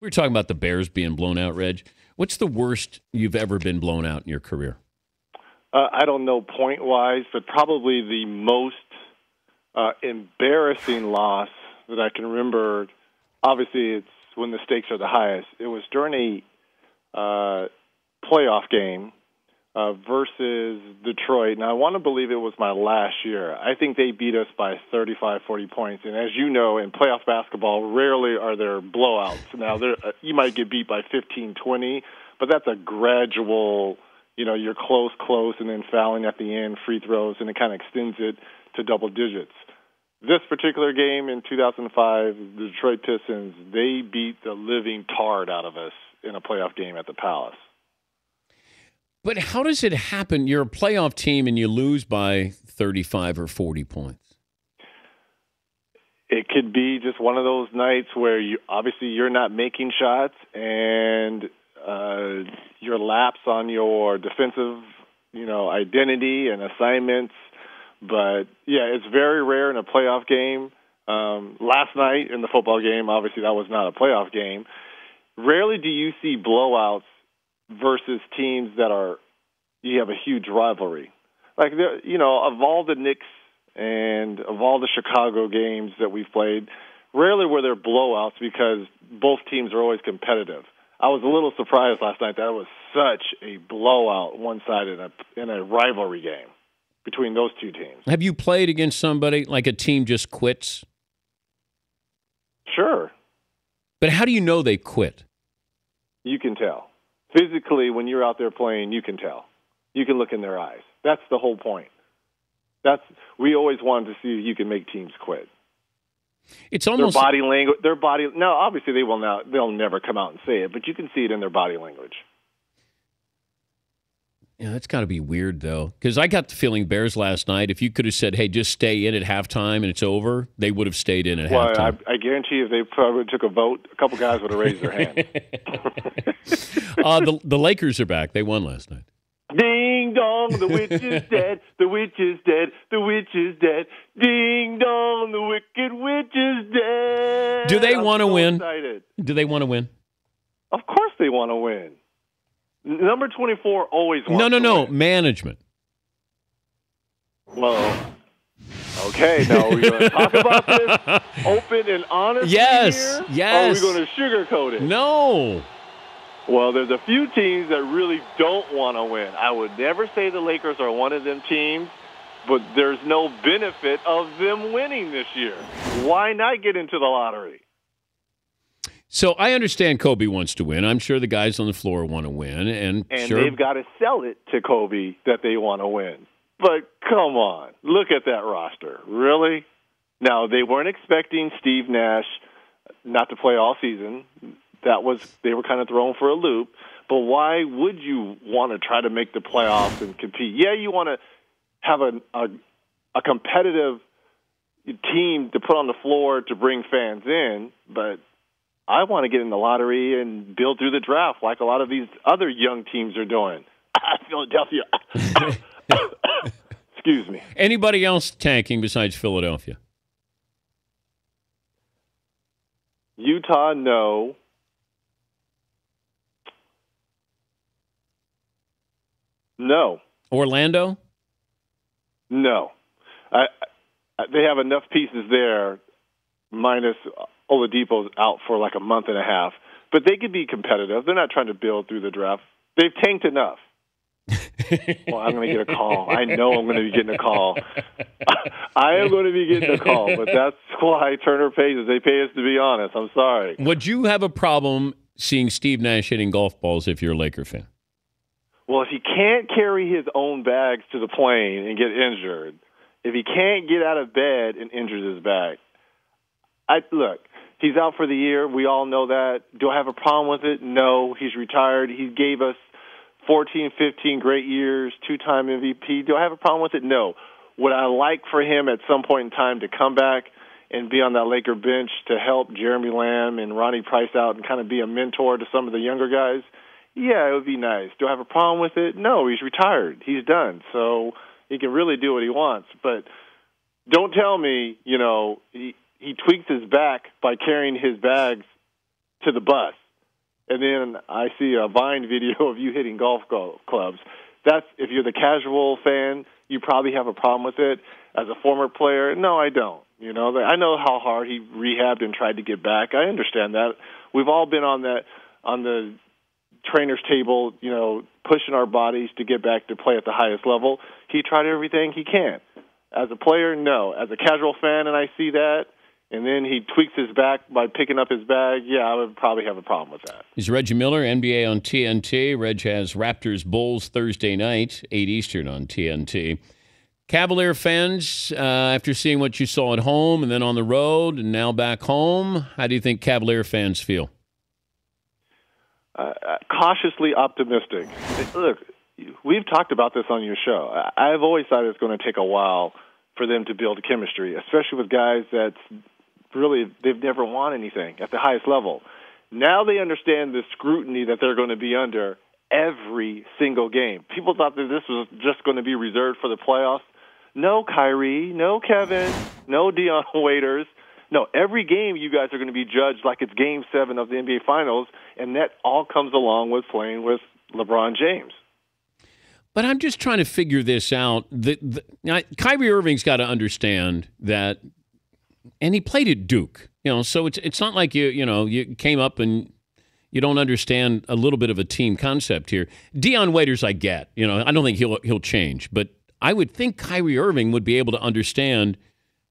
We were talking about the Bears being blown out, Reg. What's the worst you've ever been blown out in your career? I don't know point-wise, but probably the most embarrassing loss that I can remember. Obviously, it's when the stakes are the highest. It was during a playoff game versus Detroit. Now, I want to believe it was my last year. I think they beat us by 35, 40 points. And as you know, in playoff basketball, rarely are there blowouts. Now, you might get beat by 15, 20, but that's a gradual, you're close, and then fouling at the end, free throws, and it kind of extends it to double digits. This particular game in 2005, the Detroit Pistons, they beat the living tard out of us in a playoff game at the Palace. But how does it happen? You're a playoff team and you lose by 35 or 40 points. It could be just one of those nights where you're not making shots and your lapse on your defensive, identity and assignments. But, yeah, it's very rare in a playoff game. Last night in the football game, obviously that was not a playoff game. Rarely do you see blowouts versus teams that you have a huge rivalry. Like, of all the Knicks and of all the Chicago games that we've played, rarely were there blowouts because both teams are always competitive. I was a little surprised last night that it was such a blowout one-sided in a rivalry game between those two teams. Have you played against somebody like a team just quits? Sure. But how do you know they quit? You can tell. Physically, when you're out there playing, you can tell. You can look in their eyes. That's the whole point. We always wanted to see if you can make teams quit. It's almost their body language. Now, obviously, they'll never come out and say it, but you can see it in their body language. Yeah, that's got to be weird, though, because I got the feeling Bears last night, if you could have said, hey, just stay in at halftime and it's over, they would have stayed in at halftime. I guarantee you if they probably took a vote, a couple guys would have raised their hand. The Lakers are back. They won last night. Ding dong, the witch is dead, the witch is dead, the witch is dead. Ding dong, the wicked witch is dead. Do they want to win? Excited. Do they want to win? Of course they want to win. Number 24 always wants to win. No, management. Well, okay, now we're going to talk about this open and honestly here? Yes. Or are we going to sugarcoat it? No. Well, there's a few teams that really don't want to win. I would never say the Lakers are one of them teams, but there's no benefit of them winning this year. Why not get into the lottery? So I understand Kobe wants to win. I'm sure the guys on the floor want to win. And sure, they've got to sell it to Kobe that they want to win. But come on, look at that roster. Really? Now, they weren't expecting Steve Nash not to play all season. They were kind of thrown for a loop. But why would you want to try to make the playoffs and compete? Yeah, you want to have a competitive team to put on the floor to bring fans in, but I want to get in the lottery and build through the draft like a lot of these other young teams are doing. Philadelphia. Excuse me. Anybody else tanking besides Philadelphia? Utah, no. No. Orlando? No. They have enough pieces there, minus Oladipo's out for like a month and a half. But they could be competitive. They're not trying to build through the draft. They've tanked enough. Well, I'm going to get a call. I know I'm going to be getting a call. I am going to be getting a call, but that's why Turner pays us. They pay us to be honest. I'm sorry. Would you have a problem seeing Steve Nash hitting golf balls if you're a Laker fan? Well, if he can't carry his own bags to the plane and get injured, if he can't get out of bed and injures his back, look, he's out for the year. We all know that. Do I have a problem with it? No. He's retired. He gave us 14, 15 great years, two-time MVP. Do I have a problem with it? No. Would I like for him at some point in time to come back and be on that Laker bench to help Jeremy Lamb and Ronnie Price out and kind of be a mentor to some of the younger guys? Yeah, it would be nice. Do I have a problem with it? No, he's retired. He's done. So he can really do what he wants. But don't tell me, he tweaks his back by carrying his bags to the bus. and then I see a Vine video of you hitting golf clubs. That's, if you're the casual fan, you probably have a problem with it. As a former player, no, I don't. You know, I know how hard he rehabbed and tried to get back. I understand that. We've all been on the trainer's table, you know, pushing our bodies to get back to play at the highest level. He tried everything he can. As a player, no. As a casual fan, and I see that, and then he tweaks his back by picking up his bag, yeah, I would probably have a problem with that. He's Reggie Miller, NBA on TNT. Reg has Raptors Bulls Thursday night, 8 Eastern on TNT. Cavalier fans, after seeing what you saw at home and then on the road and now back home, how do you think Cavalier fans feel? Cautiously optimistic. Look, we've talked about this on your show. I've always thought it's going to take a while for them to build chemistry, especially with guys that's really, they've never won anything at the highest level. Now they understand the scrutiny that they're going to be under every single game. People thought that this was just going to be reserved for the playoffs. No Kyrie, no Kevin, no Dion Waiters. No, every game you guys are going to be judged like it's Game 7 of the NBA Finals, and that all comes along with playing with LeBron James. But I'm just trying to figure this out. Kyrie Irving's got to understand that, and he played at Duke, you know, so it's not like you came up and you don't understand a little bit of a team concept here. Dion Waiters, I get, you know, I don't think he'll change, but I would think Kyrie Irving would be able to understand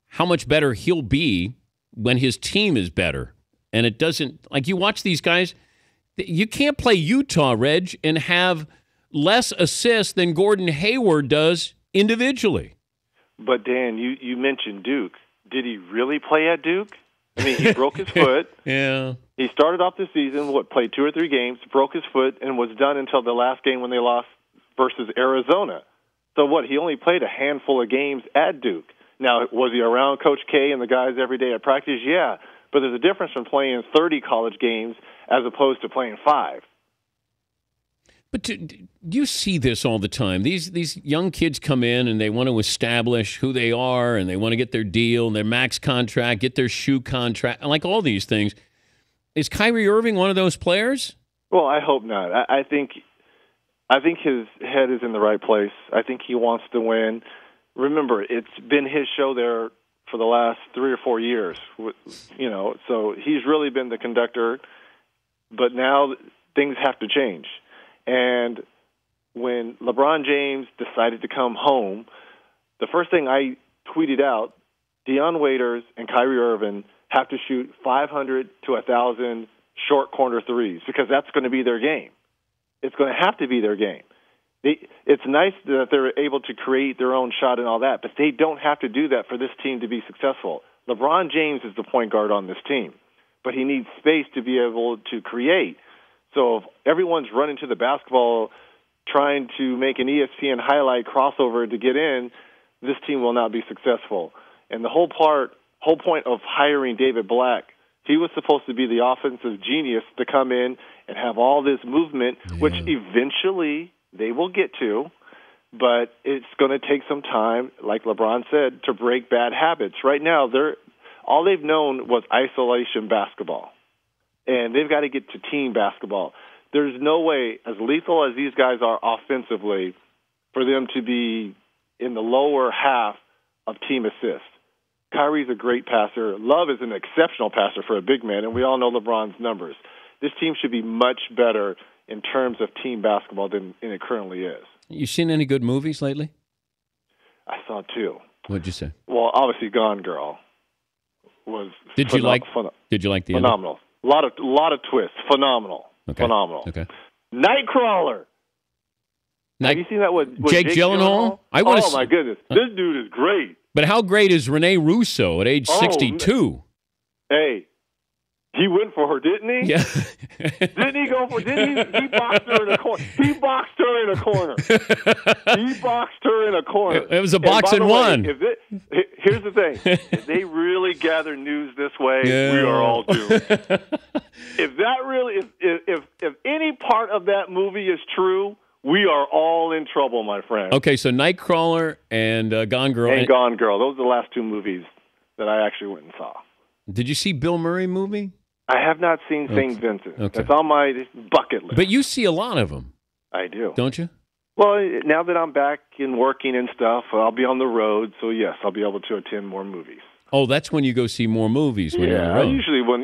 how much better he'll be when his team is better. And it doesn't, like, you watch these guys, you can't play Utah, Reg, and have less assists than Gordon Hayward does individually. But, Dan, you mentioned Duke. Did he really play at Duke? I mean, he broke his foot. Yeah. He started off the season, played 2 or 3 games, broke his foot, and was done until the last game when they lost versus Arizona. So he only played a handful of games at Duke. Now, was he around Coach K and the guys every day at practice? Yeah. But there's a difference from playing 30 college games as opposed to playing 5. But do you see this all the time? These young kids come in and they want to establish who they are and they want to get their deal and their max contract, get their shoe contract, like all these things. Is Kyrie Irving one of those players? Well, I hope not. I think his head is in the right place. I think he wants to win. Remember, it's been his show there for the last 3 or 4 years. You know, so he's really been the conductor. But now things have to change. And when LeBron James decided to come home, the first thing I tweeted out, Dion Waiters and Kyrie Irving have to shoot 500 to 1,000 short corner threes because that's going to be their game. It's going to have to be their game. It's nice that they're able to create their own shot and all that, but they don't have to do that for this team to be successful. LeBron James is the point guard on this team, but he needs space to be able to create. So if everyone's running to the basketball trying to make an ESPN highlight crossover to get in, this team will not be successful. And the whole point of hiring David Black, he was supposed to be the offensive genius to come in and have all this movement, which eventually they will get to, but it's going to take some time, like LeBron said, to break bad habits. Right now, all they've known was isolation basketball, and they've got to get to team basketball. There's no way, as lethal as these guys are offensively, for them to be in the lower half of team assists. Kyrie's a great passer. Love is an exceptional passer for a big man, and we all know LeBron's numbers. This team should be much better in terms of team basketball than it currently is. You seen any good movies lately? I saw 2. What'd you say? Well, obviously, Gone Girl was Did you like the phenomenal? A lot of twists. Phenomenal. Okay. Phenomenal. Okay. Nightcrawler. Have you seen that with Jake Gyllenhaal? Oh my goodness, this dude is great. But how great is Rene Russo at age 62? Hey, he went for her, didn't he? Yeah. Didn't he go for? Didn't he? He boxed her in a corner. He boxed her in a corner. He boxed her in a corner. It was a box and one. Here's the thing: if they really gather news this way, we are all doomed. If that really, if any part of that movie is true, we are all in trouble, my friend. Okay, so Nightcrawler and Gone Girl. And Gone Girl. Those are the last 2 movies that I actually went and saw. Did you see Bill Murray movie? I have not seen St. Vincent. Okay. That's on my bucket list. But you see a lot of them. I do. Don't you? Well, now that I'm back in working and stuff, I'll be on the road. So, yes, I'll be able to attend more movies. Oh, that's when you go see more movies when you're on the road. Usually when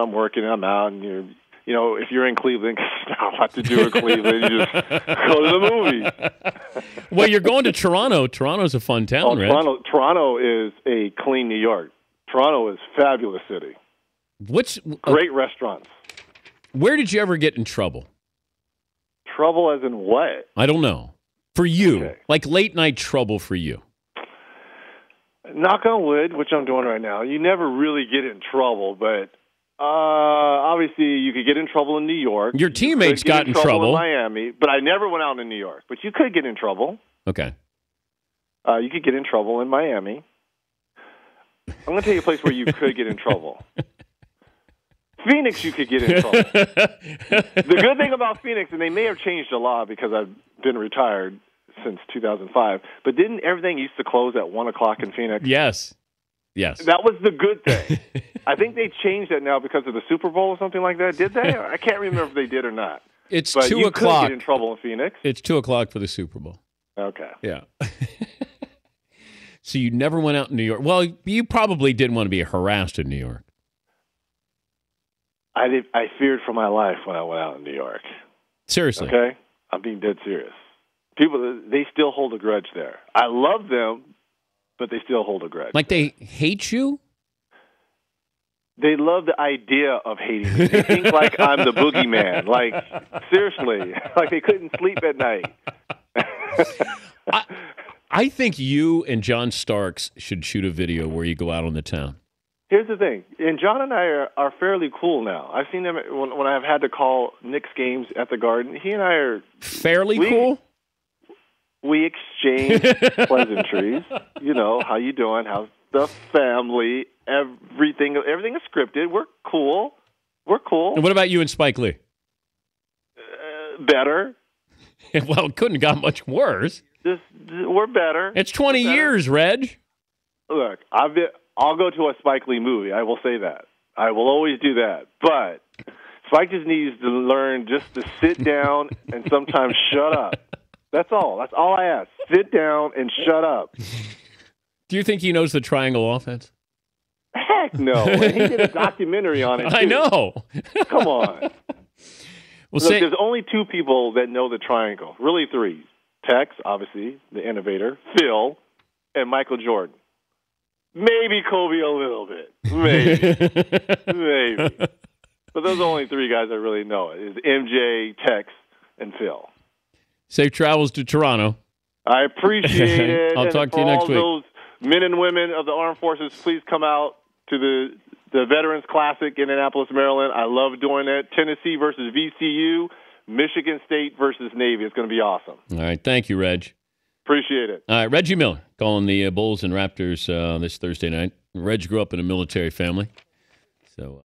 I'm working, I'm out, and if you're in Cleveland, 'cause there's not a lot to do in Cleveland, you just go to the movies. Well, you're going to Toronto. Toronto's a fun town, right? Toronto is a clean New York. Toronto is a fabulous city. Great restaurants. Where did you ever get in trouble? Trouble as in what? I don't know. For you, Okay. like late night trouble for you. Knock on wood, which I'm doing right now. You never really get in trouble, but obviously you could get in trouble in New York. Your teammates got in trouble in Miami, but I never went out in New York. But you could get in trouble. Okay. You could get in trouble in Miami. I'm going to tell you a place where you could get in trouble. Phoenix, you could get in trouble. The good thing about Phoenix, and they may have changed a lot because I've been retired since 2005, but didn't everything used to close at 1 o'clock in Phoenix? Yes. That was the good thing. I think they changed that now because of the Super Bowl or something like that. Did they? I can't remember if they did or not. It's but 2 you o'clock. Could get in trouble in Phoenix. It's 2 o'clock for the Super Bowl. Okay. Yeah. So you never went out in New York. Well, you probably didn't want to be harassed in New York. I feared for my life when I went out in New York. Seriously. Okay? I'm being dead serious. People, they still hold a grudge there. I love them, but they still hold a grudge. Like they hate you? They love the idea of hating me. They think like I'm the boogeyman. Like, seriously. Like they couldn't sleep at night. I think you and John Starks should shoot a video where you go out on the town. Here's the thing, and John and I are fairly cool now. I've seen them when I've had to call Knicks games at the Garden. He and I are fairly cool. We exchange pleasantries. You know, how you doing? How's the family? Everything is scripted. We're cool. And what about you and Spike Lee? Better. Well, it couldn't have got much worse. We're better. It's 20 years, Reg. Look, I'll go to a Spike Lee movie. I will say that. I will always do that. But Spike just needs to learn just to sit down and sometimes shut up. That's all. That's all I ask. Sit down and shut up. Do you think he knows the triangle offense? Heck no. And he did a documentary on it, too. I know. Come on. Well, Look, there's only two people that know the triangle. Really three. Tex, obviously, the innovator, Phil, and Michael Jordan. Maybe Kobe a little bit. Maybe. But those are only three guys that really know it. Is MJ, Tex, and Phil. Safe travels to Toronto. I appreciate it. I'll talk to you next week. For all those men and women of the armed forces, please come out to the Veterans Classic in Annapolis, Maryland. I love doing it. Tennessee versus VCU. Michigan State versus Navy. It's going to be awesome. All right. Thank you, Reg. Appreciate it. All right. Reggie Miller calling the Bulls and Raptors this Thursday night. Reg grew up in a military family. So.